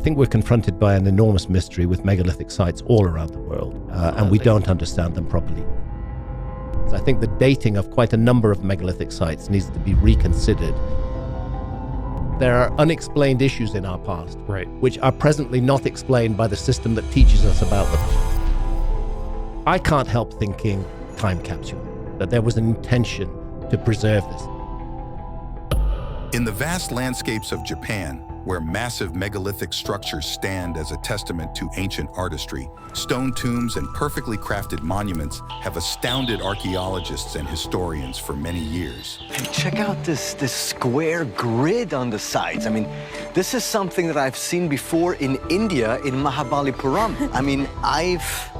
think we're confronted by an enormous mystery with megalithic sites all around the world, and we don't understand them properly. So I think the dating of quite a number of megalithic sites needs to be reconsidered. There are unexplained issues in our past, which are presently not explained by the system that teaches us about them. I can't help thinking time capsule, that there was an intention to preserve this. In the vast landscapes of Japan, where massive megalithic structures stand as a testament to ancient artistry, stone tombs and perfectly crafted monuments have astounded archaeologists and historians for many years. And check out this square grid on the sides. I mean, this is something that I've seen before in India, in Mahabalipuram. I mean, I've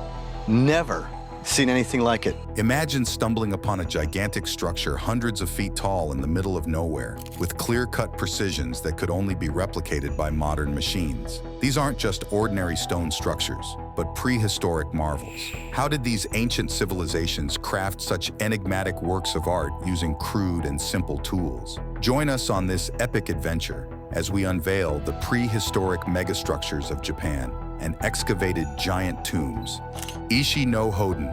never seen anything like it. Imagine stumbling upon a gigantic structure hundreds of feet tall in the middle of nowhere, with clear-cut precisions that could only be replicated by modern machines. These aren't just ordinary stone structures, but prehistoric marvels. How did these ancient civilizations craft such enigmatic works of art using crude and simple tools? Join us on this epic adventure as we unveil the prehistoric megastructures of Japan and excavated giant tombs. Ishino Hoden.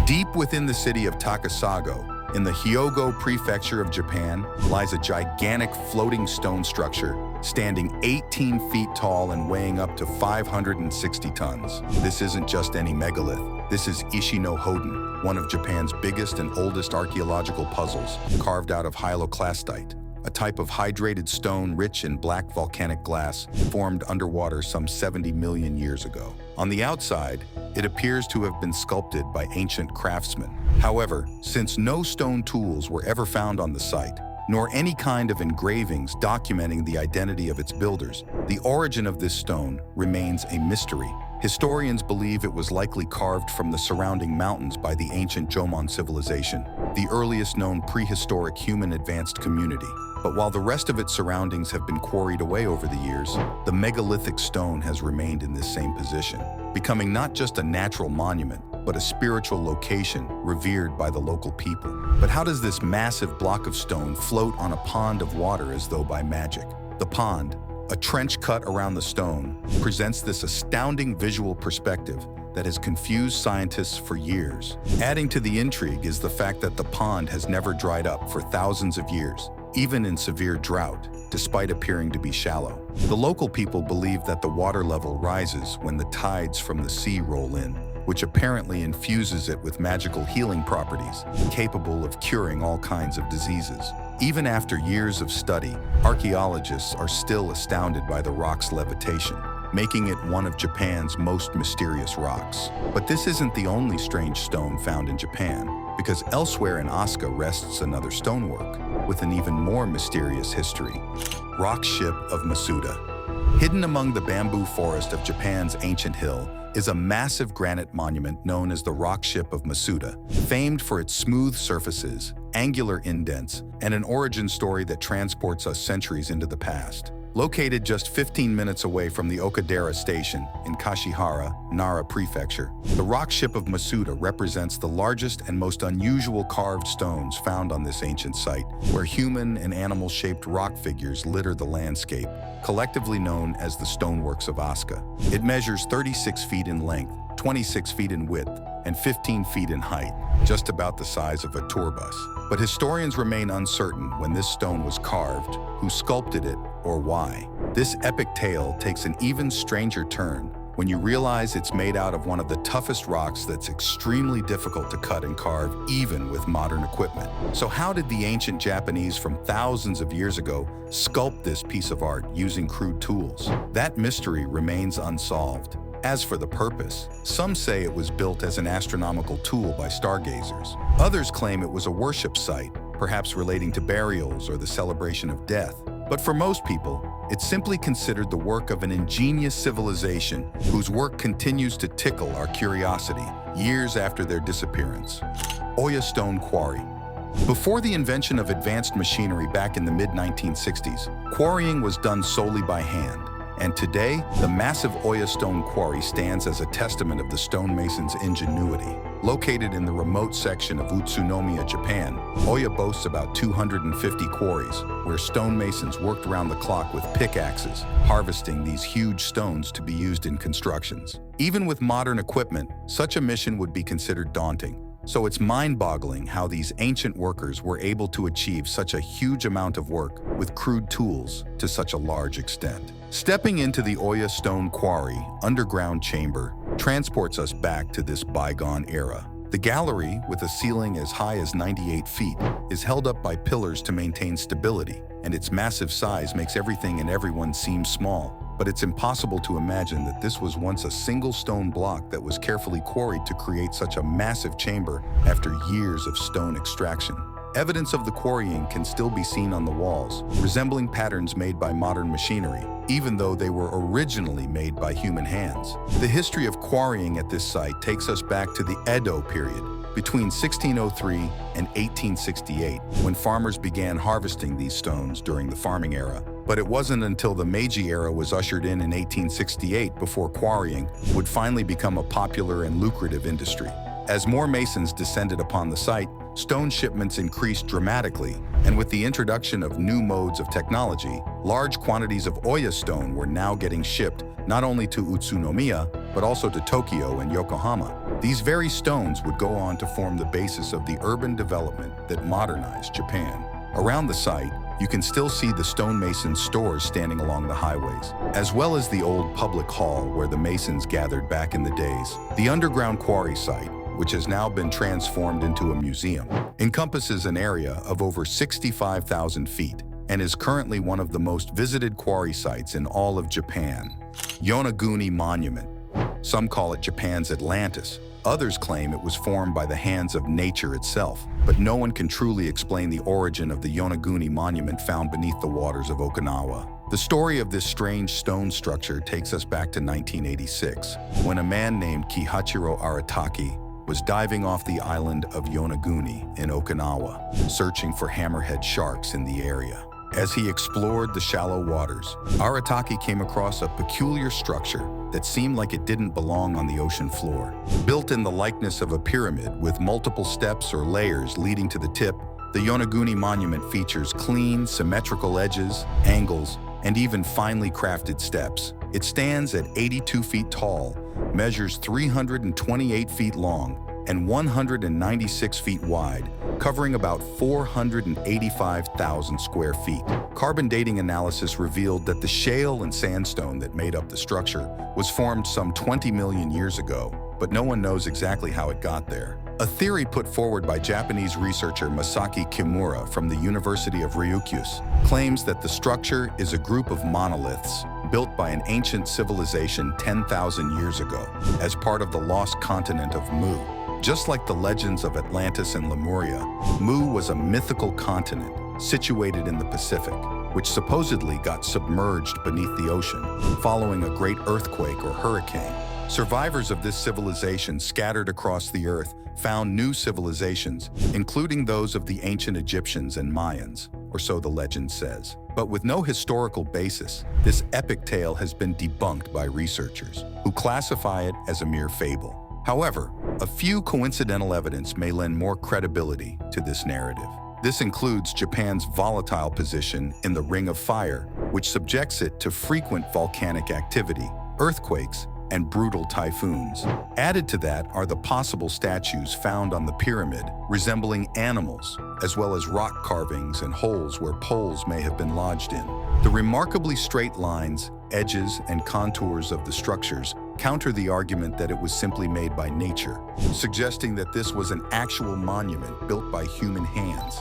Deep within the city of Takasago, in the Hyogo prefecture of Japan, lies a gigantic floating stone structure standing 18 feet tall and weighing up to 560 tons. This isn't just any megalith. This is Ishino Hoden, one of Japan's biggest and oldest archaeological puzzles, carved out of hyaloclastite, a type of hydrated stone rich in black volcanic glass formed underwater some 70 million years ago. On the outside, it appears to have been sculpted by ancient craftsmen. However, since no stone tools were ever found on the site, nor any kind of engravings documenting the identity of its builders, the origin of this stone remains a mystery. Historians believe it was likely carved from the surrounding mountains by the ancient Jomon civilization, the earliest known prehistoric human advanced community. But while the rest of its surroundings have been quarried away over the years, the megalithic stone has remained in this same position, becoming not just a natural monument, but a spiritual location revered by the local people. But how does this massive block of stone float on a pond of water as though by magic? The pond, a trench cut around the stone, presents this astounding visual perspective that has confused scientists for years. Adding to the intrigue is the fact that the pond has never dried up for thousands of years, even in severe drought, despite appearing to be shallow. The local people believe that the water level rises when the tides from the sea roll in, which apparently infuses it with magical healing properties, capable of curing all kinds of diseases. Even after years of study, archaeologists are still astounded by the rock's levitation, making it one of Japan's most mysterious rocks. But this isn't the only strange stone found in Japan, because elsewhere in Osaka rests another stonework with an even more mysterious history: Rock Ship of Massuda. Hidden among the bamboo forest of Japan's ancient hill is a massive granite monument known as the Rock Ship of Massuda, famed for its smooth surfaces, angular indents, and an origin story that transports us centuries into the past. Located just 15 minutes away from the Okadera station in Kashihara, Nara Prefecture, the Rock Ship of Massuda represents the largest and most unusual carved stones found on this ancient site, where human and animal-shaped rock figures litter the landscape, collectively known as the Stoneworks of Osaka. It measures 36 feet in length, 26 feet in width, and 15 feet in height, just about the size of a tour bus. But historians remain uncertain when this stone was carved, who sculpted it, or why. This epic tale takes an even stranger turn when you realize it's made out of one of the toughest rocks that's extremely difficult to cut and carve even with modern equipment. So how did the ancient Japanese from thousands of years ago sculpt this piece of art using crude tools? That mystery remains unsolved. As for the purpose, some say it was built as an astronomical tool by stargazers. Others claim it was a worship site, perhaps relating to burials or the celebration of death. But for most people, it's simply considered the work of an ingenious civilization whose work continues to tickle our curiosity years after their disappearance. Oya Stone Quarry. Before the invention of advanced machinery back in the mid-1960s, quarrying was done solely by hand. And today, the massive Oya Stone Quarry stands as a testament of the stonemason's ingenuity. Located in the remote section of Utsunomiya, Japan, Oya boasts about 250 quarries, where stonemasons worked around the clock with pickaxes, harvesting these huge stones to be used in constructions. Even with modern equipment, such a mission would be considered daunting. So it's mind-boggling how these ancient workers were able to achieve such a huge amount of work with crude tools to such a large extent. Stepping into the Oya Stone Quarry underground chamber transports us back to this bygone era. The gallery, with a ceiling as high as 98 feet, is held up by pillars to maintain stability, and its massive size makes everything and everyone seem small. But it's impossible to imagine that this was once a single stone block that was carefully quarried to create such a massive chamber after years of stone extraction. Evidence of the quarrying can still be seen on the walls, resembling patterns made by modern machinery, even though they were originally made by human hands. The history of quarrying at this site takes us back to the Edo period, between 1603 and 1868, when farmers began harvesting these stones during the farming era. But it wasn't until the Meiji era was ushered in 1868 before quarrying would finally become a popular and lucrative industry. As more masons descended upon the site, stone shipments increased dramatically, and with the introduction of new modes of technology, large quantities of Oya stone were now getting shipped not only to Utsunomiya, but also to Tokyo and Yokohama. These very stones would go on to form the basis of the urban development that modernized Japan. Around the site, you can still see the stonemason stores standing along the highways, as well as the old public hall where the masons gathered back in the days. The underground quarry site, which has now been transformed into a museum, encompasses an area of over 65,000 feet and is currently one of the most visited quarry sites in all of Japan. Yonaguni Monument. Some call it Japan's Atlantis. Others claim it was formed by the hands of nature itself, but no one can truly explain the origin of the Yonaguni Monument found beneath the waters of Okinawa. The story of this strange stone structure takes us back to 1986, when a man named Kihachiro Arataki was diving off the island of Yonaguni in Okinawa, searching for hammerhead sharks in the area. As he explored the shallow waters, Arataki came across a peculiar structure that seemed like it didn't belong on the ocean floor. Built in the likeness of a pyramid with multiple steps or layers leading to the tip, the Yonaguni Monument features clean, symmetrical edges, angles, and even finely crafted steps. It stands at 82 feet tall, measures 328 feet long, and 196 feet wide, covering about 485,000 square feet. Carbon dating analysis revealed that the shale and sandstone that made up the structure was formed some 20 million years ago, but no one knows exactly how it got there. A theory put forward by Japanese researcher Masaki Kimura from the University of Ryukyu claims that the structure is a group of monoliths built by an ancient civilization 10,000 years ago as part of the lost continent of Mu. Just like the legends of Atlantis and Lemuria, Mu was a mythical continent situated in the Pacific, which supposedly got submerged beneath the ocean following a great earthquake or hurricane. Survivors of this civilization scattered across the earth found new civilizations, including those of the ancient Egyptians and Mayans, or so the legend says. But with no historical basis, this epic tale has been debunked by researchers, who classify it as a mere fable. However, a few coincidental evidence may lend more credibility to this narrative. This includes Japan's volatile position in the Ring of Fire, which subjects it to frequent volcanic activity, earthquakes, and brutal typhoons. Added to that are the possible statues found on the pyramid resembling animals, as well as rock carvings and holes where poles may have been lodged in. The remarkably straight lines, edges, and contours of the structures counter the argument that it was simply made by nature, suggesting that this was an actual monument built by human hands.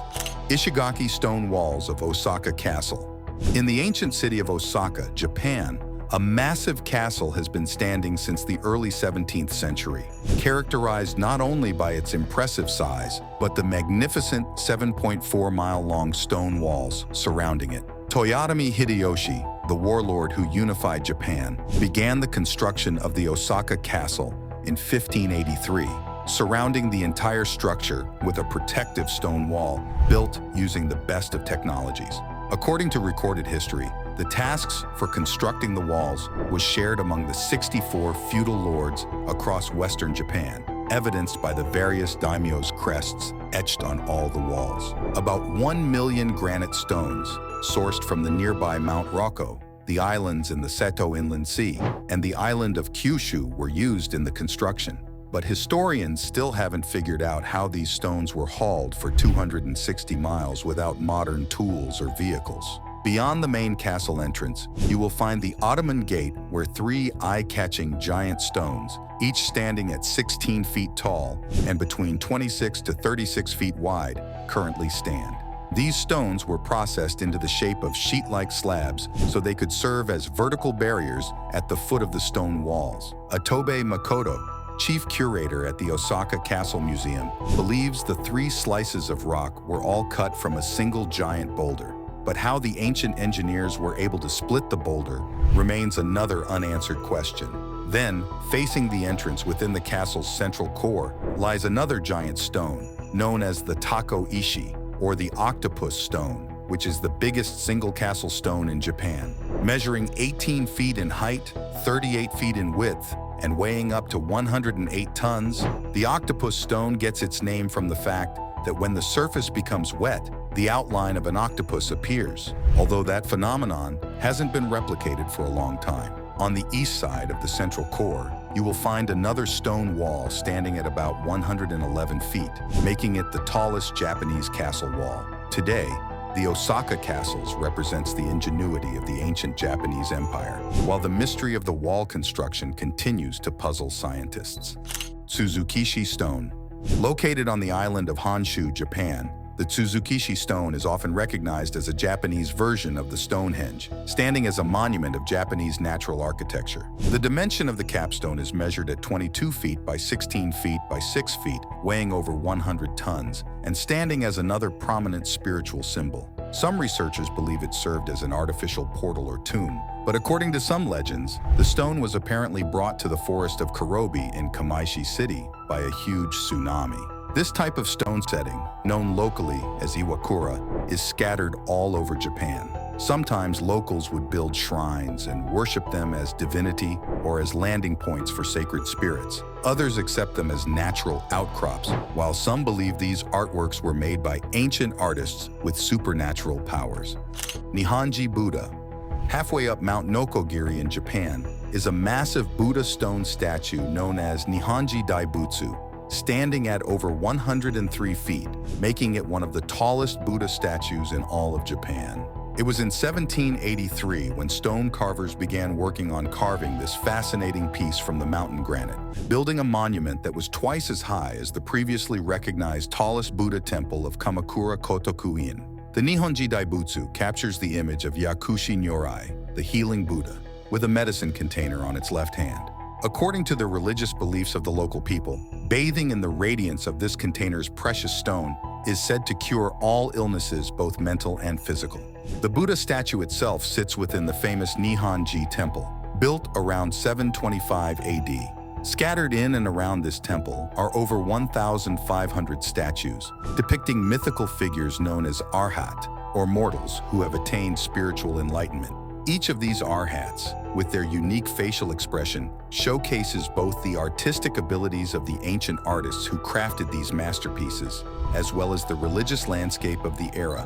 Ishigaki stone walls of Osaka Castle. In the ancient city of Osaka, Japan, a massive castle has been standing since the early 17th century, characterized not only by its impressive size, but the magnificent 7.4-mile-long stone walls surrounding it. Toyotomi Hideyoshi, the warlord who unified Japan, began the construction of the Osaka Castle in 1583, surrounding the entire structure with a protective stone wall built using the best of technologies. According to recorded history, the tasks for constructing the walls was shared among the 64 feudal lords across western Japan, evidenced by the various daimyo's crests etched on all the walls. About 1 million granite stones, sourced from the nearby Mount Rokko, the islands in the Seto Inland Sea, and the island of Kyushu were used in the construction. But historians still haven't figured out how these stones were hauled for 260 miles without modern tools or vehicles. Beyond the main castle entrance, you will find the Ottoman Gate, where 3 eye-catching giant stones, each standing at 16 feet tall and between 26 to 36 feet wide, currently stand. These stones were processed into the shape of sheet-like slabs so they could serve as vertical barriers at the foot of the stone walls. Atobe Makoto, chief curator at the Osaka Castle Museum, believes the 3 slices of rock were all cut from a single giant boulder. But how the ancient engineers were able to split the boulder remains another unanswered question. Then, facing the entrance within the castle's central core, lies another giant stone, known as the Tako Ishi, or the Octopus Stone, which is the biggest single castle stone in Japan. Measuring 18 feet in height, 38 feet in width, and weighing up to 108 tons, the Octopus Stone gets its name from the fact that when the surface becomes wet, the outline of an octopus appears, although that phenomenon hasn't been replicated for a long time. On the east side of the central core, you will find another stone wall standing at about 111 feet, making it the tallest Japanese castle wall. Today, the Osaka Castles represents the ingenuity of the ancient Japanese Empire, while the mystery of the wall construction continues to puzzle scientists. Suzuki Stone. Located on the island of Honshu, Japan, the Suzuki Stone is often recognized as a Japanese version of the Stonehenge, standing as a monument of Japanese natural architecture. The dimension of the capstone is measured at 22 feet by 16 feet by 6 feet, weighing over 100 tons, and standing as another prominent spiritual symbol. Some researchers believe it served as an artificial portal or tomb, but according to some legends, the stone was apparently brought to the forest of Kurobi in Kamaishi City by a huge tsunami. This type of stone setting, known locally as iwakura, is scattered all over Japan. Sometimes locals would build shrines and worship them as divinity or as landing points for sacred spirits. Others accept them as natural outcrops, while some believe these artworks were made by ancient artists with supernatural powers. Nanji Buddha. Halfway up Mount Nokogiri in Japan is a massive Buddha stone statue known as Nihonji Daibutsu, standing at over 103 feet, making it one of the tallest Buddha statues in all of Japan. It was in 1783 when stone carvers began working on carving this fascinating piece from the mountain granite, building a monument that was twice as high as the previously recognized tallest Buddha temple of Kamakura Kotoku-in. The Nihonji Daibutsu captures the image of Yakushi Nyorai, the healing Buddha, with a medicine container on its left hand. According to the religious beliefs of the local people, bathing in the radiance of this container's precious stone is said to cure all illnesses, both mental and physical. The Buddha statue itself sits within the famous Nihonji Temple, built around 725 AD. Scattered in and around this temple are over 1,500 statues, depicting mythical figures known as arhat, or mortals who have attained spiritual enlightenment. Each of these arhats, with their unique facial expression, showcases both the artistic abilities of the ancient artists who crafted these masterpieces, as well as the religious landscape of the era.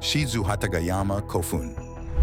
Shizu Hatayama Kofun.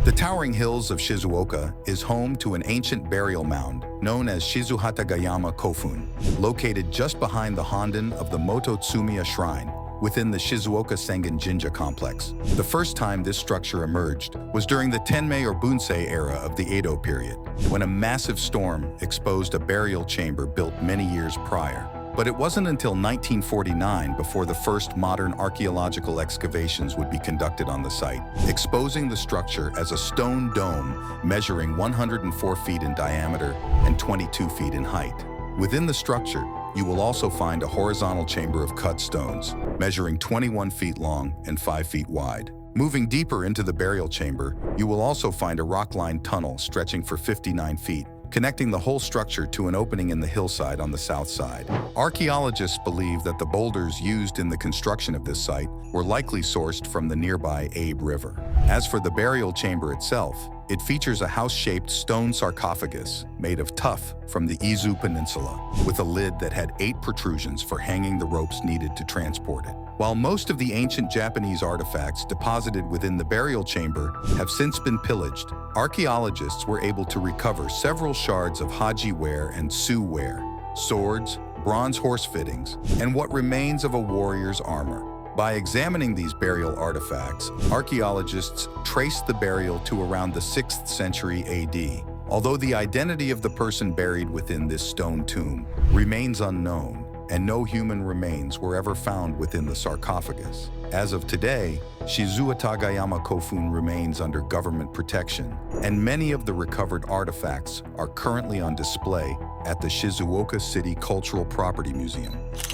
The towering hills of Shizuoka is home to an ancient burial mound known as Shizu Hatayama Kofun, located just behind the Honden of the Mototsumiya Shrine, within the Shizuoka Sengen Jinja complex. The first time this structure emerged was during the Tenmei or Bunsei era of the Edo period, when a massive storm exposed a burial chamber built many years prior. But it wasn't until 1949 before the first modern archaeological excavations would be conducted on the site, exposing the structure as a stone dome measuring 104 feet in diameter and 22 feet in height. Within the structure, you will also find a horizontal chamber of cut stones, measuring 21 feet long and 5 feet wide. Moving deeper into the burial chamber, you will also find a rock-lined tunnel stretching for 59 feet, connecting the whole structure to an opening in the hillside on the south side. Archaeologists believe that the boulders used in the construction of this site were likely sourced from the nearby Abe River. As for the burial chamber itself, It features a house-shaped stone sarcophagus made of tuff from the Izu Peninsula, with a lid that had 8 protrusions for hanging the ropes needed to transport it. While most of the ancient Japanese artifacts deposited within the burial chamber have since been pillaged, archaeologists were able to recover several shards of Haji ware and Su ware, swords, bronze horse fittings, and what remains of a warrior's armor. By examining these burial artifacts, archaeologists traced the burial to around the 6th century AD, although the identity of the person buried within this stone tomb remains unknown, and no human remains were ever found within the sarcophagus. As of today, Shizutai Kofun remains under government protection, and many of the recovered artifacts are currently on display at the Shizuoka City Cultural Property Museum.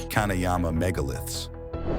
Kanayama Megaliths.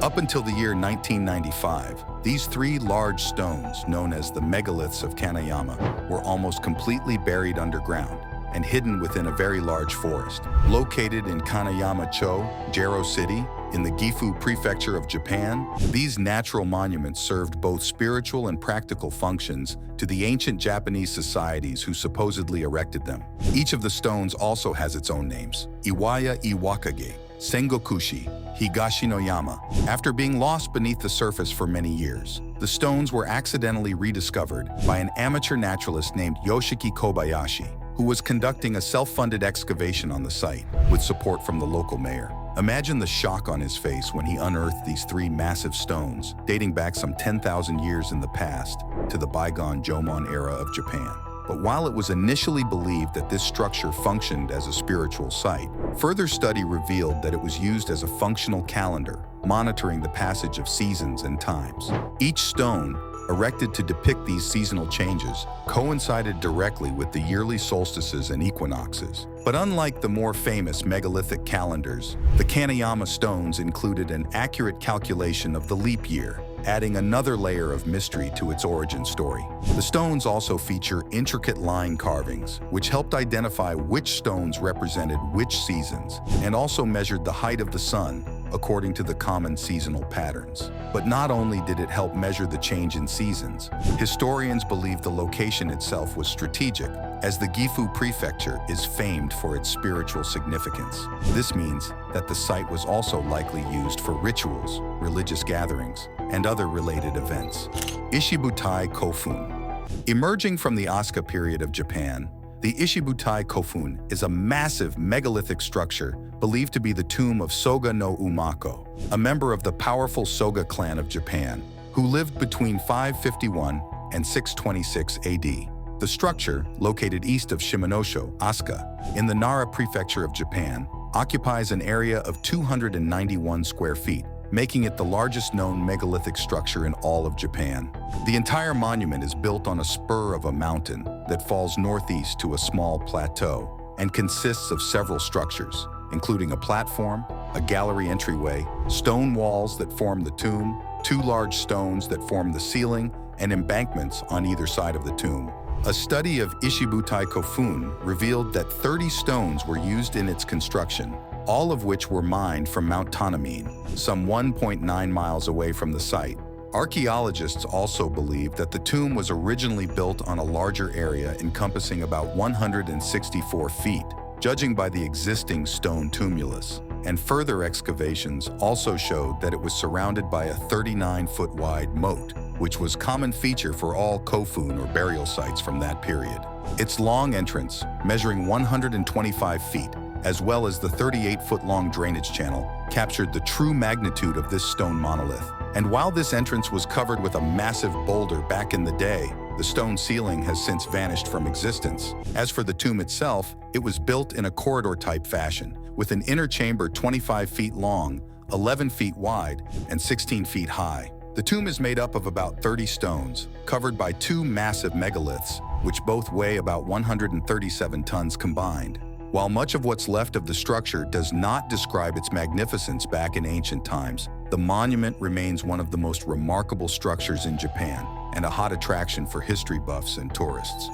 Up until the year 1995, these 3 large stones, known as the megaliths of Kanayama, were almost completely buried underground and hidden within a very large forest. Located in Kanayama-cho, Jero City, in the Gifu Prefecture of Japan, these natural monuments served both spiritual and practical functions to the ancient Japanese societies who supposedly erected them. Each of the stones also has its own names: Iwaya Iwakage, Sengokushi, Higashinoyama. After being lost beneath the surface for many years, the stones were accidentally rediscovered by an amateur naturalist named Yoshiki Kobayashi, who was conducting a self-funded excavation on the site with support from the local mayor. Imagine the shock on his face when he unearthed these 3 massive stones, dating back some 10,000 years in the past to the bygone Jomon era of Japan. But while it was initially believed that this structure functioned as a spiritual site, further study revealed that it was used as a functional calendar, monitoring the passage of seasons and times. Each stone, erected to depict these seasonal changes, coincided directly with the yearly solstices and equinoxes. But unlike the more famous megalithic calendars, the Kanayama stones included an accurate calculation of the leap year, adding another layer of mystery to its origin story. The stones also feature intricate line carvings, which helped identify which stones represented which seasons, and also measured the height of the sun according to the common seasonal patterns. But not only did it help measure the change in seasons, historians believe the location itself was strategic, as the Gifu Prefecture is famed for its spiritual significance. This means that the site was also likely used for rituals, religious gatherings, and other related events. Ishibutai Kofun. Emerging from the Asuka period of Japan, the Ishibutai Kofun is a massive megalithic structure believed to be the tomb of Soga no Umako, a member of the powerful Soga clan of Japan, who lived between 551 and 626 AD. The structure, located east of Shimonosho, Asuka, in the Nara Prefecture of Japan, occupies an area of 291 square feet, making it the largest known megalithic structure in all of Japan. The entire monument is built on a spur of a mountain that falls northeast to a small plateau and consists of several structures, including a platform, a gallery entryway, stone walls that form the tomb, 2 large stones that form the ceiling, and embankments on either side of the tomb. A study of Ishibutai Kofun revealed that 30 stones were used in its construction, all of which were mined from Mount Tanamine, some 1.9 miles away from the site. Archaeologists also believe that the tomb was originally built on a larger area encompassing about 164 feet, judging by the existing stone tumulus, and further excavations also showed that it was surrounded by a 39-foot-wide moat, which was a common feature for all kofun or burial sites from that period. Its long entrance, measuring 125 feet, as well as the 38-foot-long drainage channel, captured the true magnitude of this stone monolith. And while this entrance was covered with a massive boulder back in the day, the stone ceiling has since vanished from existence. As for the tomb itself, it was built in a corridor-type fashion, with an inner chamber 25 feet long, 11 feet wide, and 16 feet high. The tomb is made up of about 30 stones, covered by 2 massive megaliths, which both weigh about 137 tons combined. While much of what's left of the structure does not describe its magnificence back in ancient times, the monument remains one of the most remarkable structures in Japan and a hot attraction for history buffs and tourists.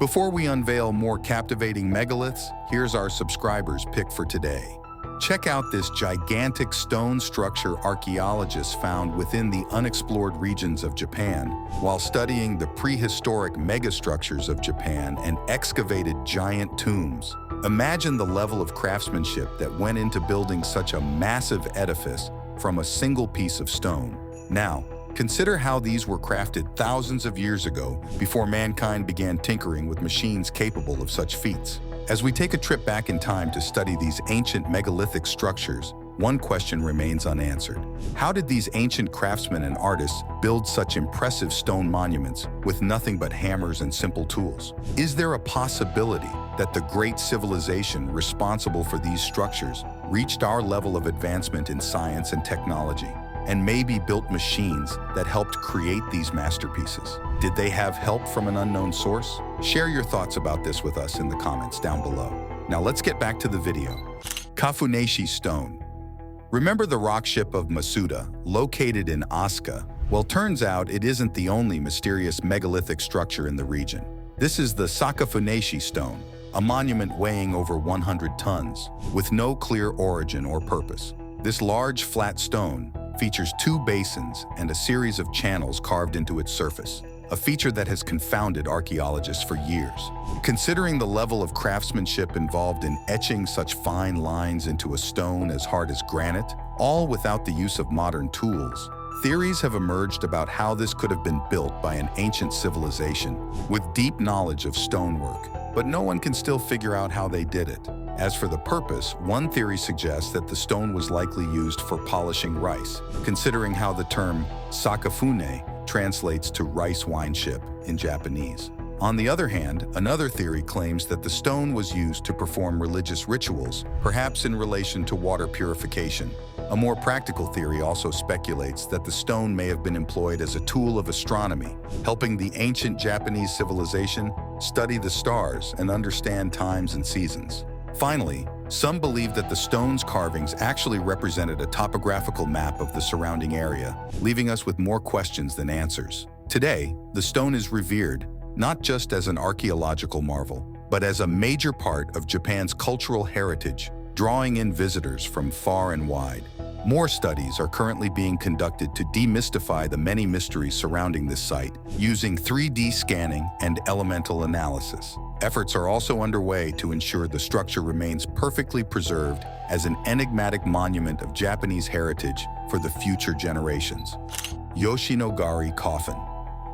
Before we unveil more captivating megaliths, here's our subscribers' pick for today. Check out this gigantic stone structure archaeologists found within the unexplored regions of Japan while studying the prehistoric megastructures of Japan and excavated giant tombs. Imagine the level of craftsmanship that went into building such a massive edifice from a single piece of stone. Now, consider how these were crafted thousands of years ago before mankind began tinkering with machines capable of such feats. As we take a trip back in time to study these ancient megalithic structures, one question remains unanswered. How did these ancient craftsmen and artists build such impressive stone monuments with nothing but hammers and simple tools? Is there a possibility that the great civilization responsible for these structures reached our level of advancement in science and technology, and maybe built machines that helped create these masterpieces? Did they have help from an unknown source? Share your thoughts about this with us in the comments down below. Now let's get back to the video. Sakafuni Stone. Remember the rock ship of Massuda, located in Osaka? Well, turns out it isn't the only mysterious megalithic structure in the region. This is the Sakafuni Stone, a monument weighing over 100 tons, with no clear origin or purpose. This large, flat stone features 2 basins and a series of channels carved into its surface, a feature that has confounded archaeologists for years. Considering the level of craftsmanship involved in etching such fine lines into a stone as hard as granite, all without the use of modern tools, theories have emerged about how this could have been built by an ancient civilization with deep knowledge of stonework, but no one can still figure out how they did it. As for the purpose, one theory suggests that the stone was likely used for polishing rice, considering how the term Sakafune translates to rice wine ship in Japanese. On the other hand, another theory claims that the stone was used to perform religious rituals, perhaps in relation to water purification. A more practical theory also speculates that the stone may have been employed as a tool of astronomy, helping the ancient Japanese civilization study the stars and understand times and seasons. Finally, some believe that the stone's carvings actually represented a topographical map of the surrounding area, leaving us with more questions than answers. Today, the stone is revered not just as an archaeological marvel, but as a major part of Japan's cultural heritage, drawing in visitors from far and wide. More studies are currently being conducted to demystify the many mysteries surrounding this site, using 3D scanning and elemental analysis. Efforts are also underway to ensure the structure remains perfectly preserved as an enigmatic monument of Japanese heritage for the future generations. Yoshinogari Coffin.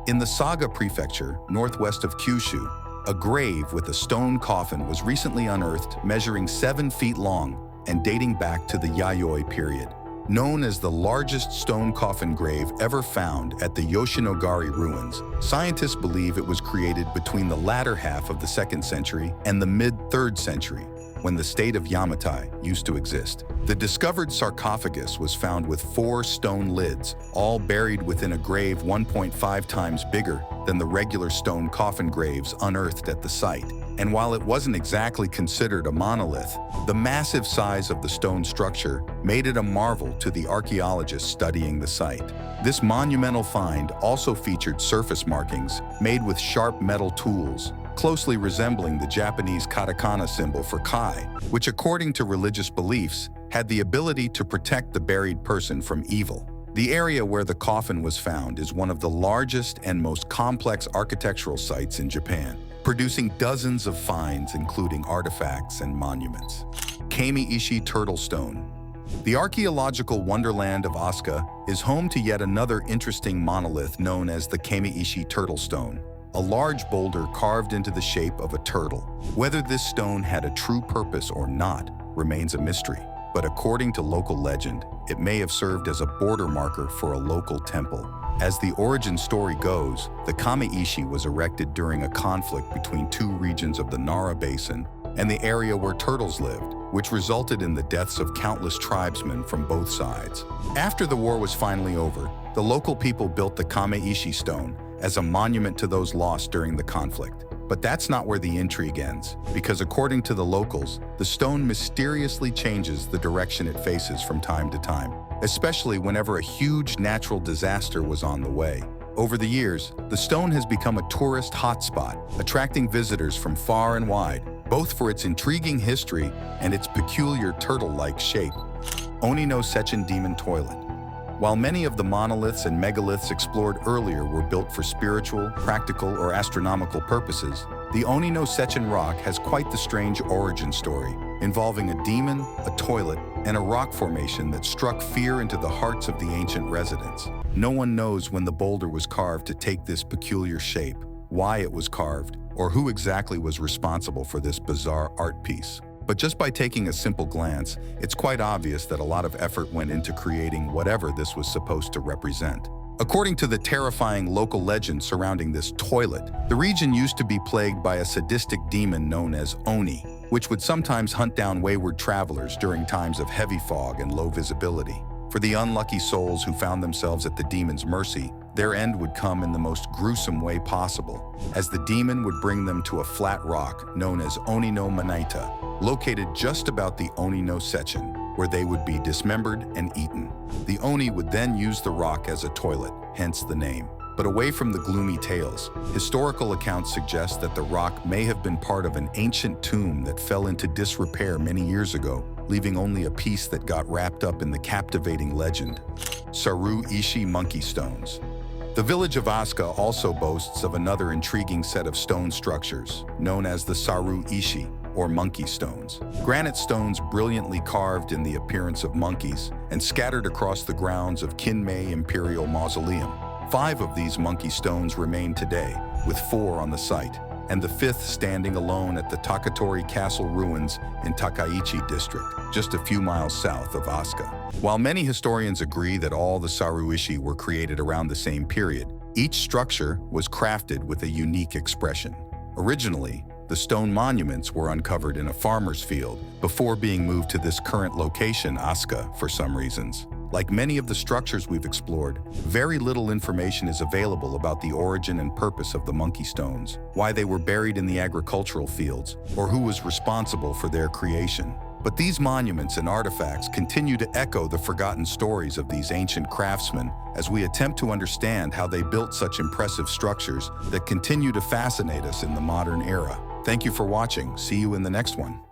In the Saga Prefecture, northwest of Kyushu, a grave with a stone coffin was recently unearthed, measuring 7 feet long and dating back to the Yayoi period. Known as the largest stone coffin grave ever found at the Yoshinogari ruins, scientists believe it was created between the latter half of the 2nd century and the mid-3rd century, when the state of Yamatai used to exist. The discovered sarcophagus was found with 4 stone lids, all buried within a grave 1.5 times bigger than the regular stone coffin graves unearthed at the site. And while it wasn't exactly considered a monolith, the massive size of the stone structure made it a marvel to the archaeologists studying the site. This monumental find also featured surface markings made with sharp metal tools, closely resembling the Japanese katakana symbol for kai, which according to religious beliefs had the ability to protect the buried person from evil. The area where the coffin was found is one of the largest and most complex architectural sites in Japan, producing dozens of finds including artifacts and monuments. Kami-ishi Turtle Stone. The archaeological wonderland of Osaka is home to yet another interesting monolith known as the Kami-ishi Turtle Stone, a large boulder carved into the shape of a turtle. Whether this stone had a true purpose or not remains a mystery, but according to local legend, it may have served as a border marker for a local temple. As the origin story goes, the Kami-ishi was erected during a conflict between 2 regions of the Nara Basin and the area where turtles lived, which resulted in the deaths of countless tribesmen from both sides. After the war was finally over, the local people built the Kami-ishi stone as a monument to those lost during the conflict. But that's not where the intrigue ends, because according to the locals, the stone mysteriously changes the direction it faces from time to time, especially whenever a huge natural disaster was on the way. Over the years, the stone has become a tourist hotspot, attracting visitors from far and wide, both for its intriguing history and its peculiar turtle-like shape. Oni no Suchin Demon Toilet. While many of the monoliths and megaliths explored earlier were built for spiritual, practical, or astronomical purposes, the Oni no Suchin rock has quite the strange origin story, involving a demon, a toilet, and a rock formation that struck fear into the hearts of the ancient residents. No one knows when the boulder was carved to take this peculiar shape, why it was carved, or who exactly was responsible for this bizarre art piece. But just by taking a simple glance, it's quite obvious that a lot of effort went into creating whatever this was supposed to represent. According to the terrifying local legend surrounding this toilet, the region used to be plagued by a sadistic demon known as Oni, which would sometimes hunt down wayward travelers during times of heavy fog and low visibility. For the unlucky souls who found themselves at the demon's mercy, their end would come in the most gruesome way possible, as the demon would bring them to a flat rock known as Oni no Manaita, located just about the Oni no Suchin, where they would be dismembered and eaten. The Oni would then use the rock as a toilet, hence the name. But away from the gloomy tales, historical accounts suggest that the rock may have been part of an ancient tomb that fell into disrepair many years ago, leaving only a piece that got wrapped up in the captivating legend. Saru Ishi Monkey Stones. The village of Asuka also boasts of another intriguing set of stone structures, known as the Saru Ishi, or monkey stones. Granite stones brilliantly carved in the appearance of monkeys and scattered across the grounds of Kinmei Imperial Mausoleum. 5 of these monkey stones remain today, with 4 on the site, and the 5th standing alone at the Takatori Castle ruins in Takaichi district, just a few miles south of Asuka. While many historians agree that all the Saruishi were created around the same period, each structure was crafted with a unique expression. Originally, the stone monuments were uncovered in a farmer's field before being moved to this current location, Asuka, for some reasons. Like many of the structures we've explored, very little information is available about the origin and purpose of the monkey stones, why they were buried in the agricultural fields, or who was responsible for their creation. But these monuments and artifacts continue to echo the forgotten stories of these ancient craftsmen as we attempt to understand how they built such impressive structures that continue to fascinate us in the modern era. Thank you for watching. See you in the next one.